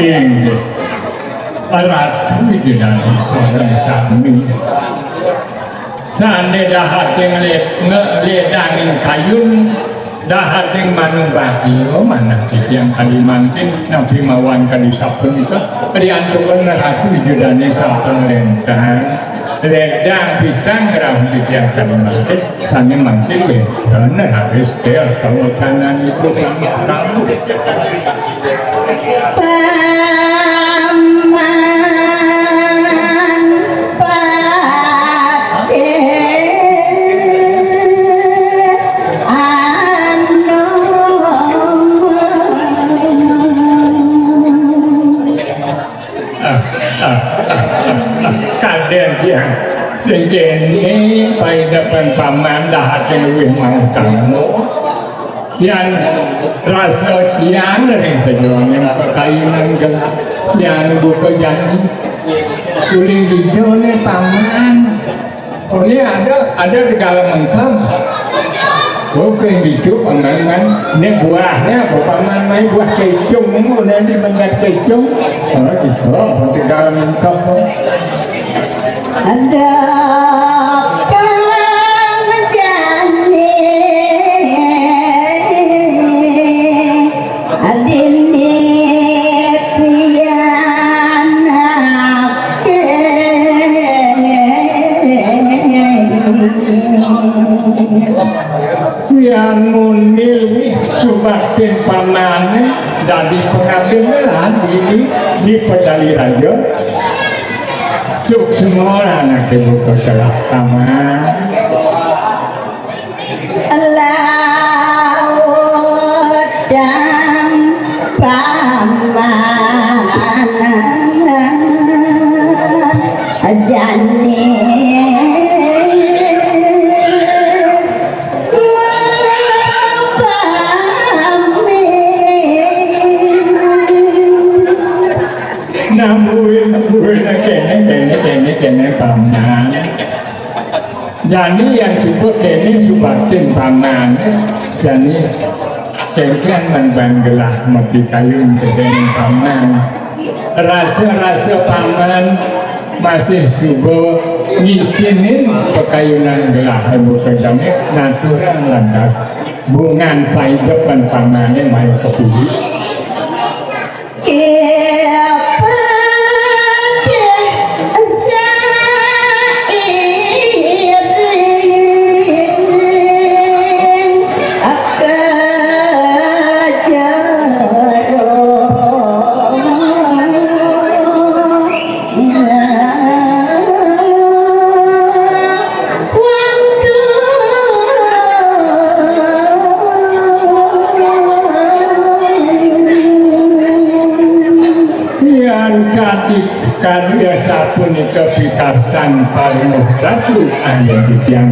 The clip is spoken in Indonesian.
inggih Ratu Widodari seorang sami sane dahating ngledanging kayun dahating manungbahi mana yang Kalimantan Nabi Mawan kadisapun itu diantukan Ratu Widodari sampun lentang ledang pisang gerah yang Kalimantan sane mantin dan habis dia kalau kanan itu sama kamu kaden yang segini pai depan paman dah keluih mau kamu yang rasa yang dari sejuang yang pakaian gelap yang buka janji kuling hijau ni paman oh ni ada di dalam engkau kuling hijau paman ni buahnya paman main buah kecung nanti menjadi kecung oh itu di dalam engkau ada pangajane adine piana yang munil subatin pamane dari pengambilan ini di pedali raja cuk semua anak ibu kekelak taman laudang pamanan ajane kene paman jadi yang sebut kene subatin paman jadi kene membanggelah mati kayun kene paman rasa-rasa paman masih subuh ngisinin pekayunan gelah ibu kedame natural lantas bungan pai depan pamannya main kepilih karya sapun kepikarsan paling ratu ayat yang